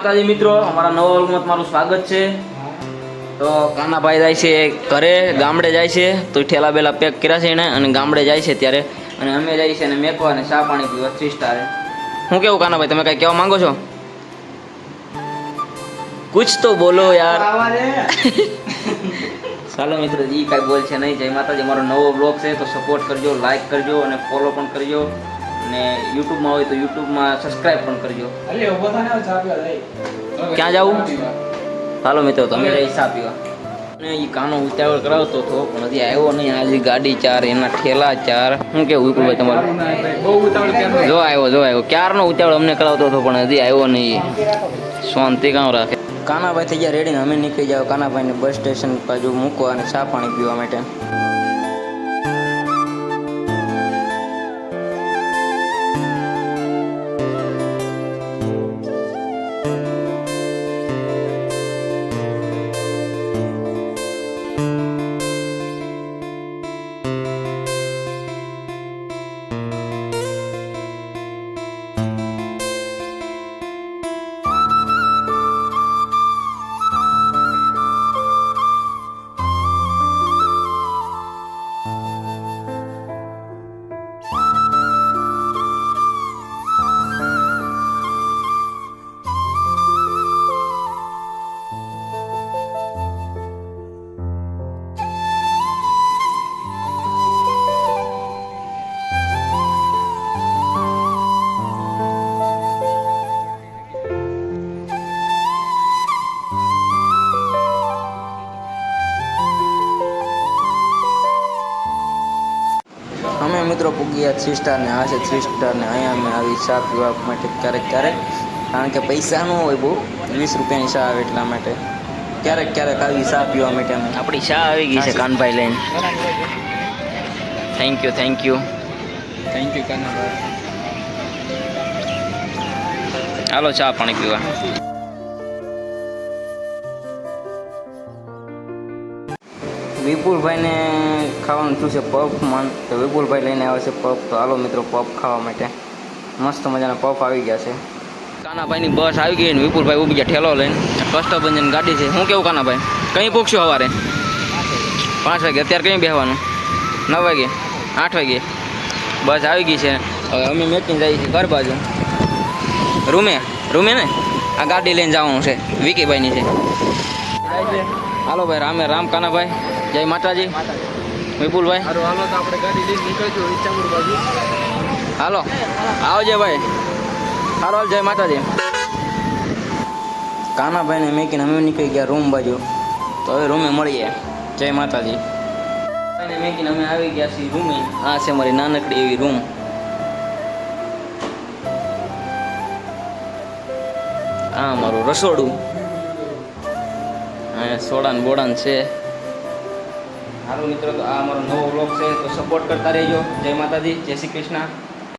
માતાજી મિત્રો, અમારા નવા વ્લોગમાં તમારું સ્વાગત છે। તો કાનાભાઈ જાય છે ઘરે, ગામડે જાય છે તો ઠેલા બેલા પેક કર્યા છે એને અને ગામડે જાય છે ત્યારે, અને અમે જઈએ છીએ અને મેકવા અને ચા પાણી પીવા 3 સ્ટારે। હું કેવું કાનાભાઈ, તમે કઈ કહેવા માંગો છો? कुछ तो बोलो यार। ચાલો મિત્રો, ઈ કાંઈ બોલ છે નહીં। જય માતાજી, મારો નવો બ્લોગ છે તો સપોર્ટ કરજો, લાઈક કરજો અને ફોલો પણ કરજો, અને યુટ્યુબમાં હોય તો યુટ્યુબમાં સબસ્ક્રાઇબ પણ કરજો। ક્યાં જાવું? ચાલો મિત્રો, તમે જઈ ચા પીવા। અને એ કાનો ઉતાવળ કરાવતો હતો પણ હજી આવ્યો નહીં। આજે ગાડી 4, એના ઠેલા 4। શું કેવું વિપુલભાઈ તમારું? જો આવ્યો ક્યારનો ઉતાવળ અમને કરાવતો હતો પણ હજી આવ્યો નહીં। શાંતિ કામ રાખે। કાનાભાઈ થઈ ગયા રેડી ને અમે નીકળી જાવ કાનાભાઈને બસ સ્ટેશન બાજુ મૂકવા અને ચા પાણી પીવા માટે। અમે મિત્રો પૂગી ગયા 3 સ્ટાર ને આ છે 3 સ્ટાર ને અહીંયા અમે આવી ચા પીવા માટે ક્યારેક કારણ કે પૈસા ન હોય બહુ, 20 રૂપિયાની ચા આવે એટલા માટે ક્યારેક આવી ચા પીવા માટે અમે। આપણી ચા આવી ગઈ છે કાનભાઈ લઈને। Thank you Kanbhai. હાલો ચા પાણી પીવા। વિપુલભાઈને ખાવાનું થયું છે પફ મન, તો વિપુલભાઈ લઈને આવે છે પફ। તો હાલો મિત્રો પફ ખાવા માટે। મસ્ત મજાના પફ આવી ગયા છે। કાનાભાઈની બસ આવી ગઈ ને વિપુલભાઈ ઉભી ગયા ઠેલો લઈને। કષ્ટભંજન ગાડી છે। શું કેવું કાનાભાઈ, કઈ પૂછશું સવારે? 5 વાગે। અત્યારે કઈ બેસવાનું? 9 વાગે 8 વાગે બસ આવી ગઈ છે। હવે અમે મેકીને જઈએ છીએ ઘર બાજુ રૂમે ને આ ગાડી લઈને જવાનું છે, વિકીભાઈની છે। હાલો ભાઈ, રામ કાનાભાઈ, જય માતાજી। વિપુલભાઈ હાલો તો આપણે ગાડી લઈને નીકળજો ઈચ્છાપુર બાજુ। હાલો આવજે ભાઈ, હાલો જય માતાજી। કાનાભાઈને મેકીને અમે નીકળી ગયા રૂમ બાજુ। તો હવે રૂમે મળીએ। જય માતાજી। મેકીને અમે આવી ગયા છીએ રૂમે। આ છે મારી નાનકડી એવી રૂમ। આ મારું રસોડું, સોડાન બોડાન છે। હાલો મિત્રો, તો આ અમારો નવો વ્લોગ છે તો સપોર્ટ કરતા રહેજો। જય માતાજી, જય શ્રી કૃષ્ણ।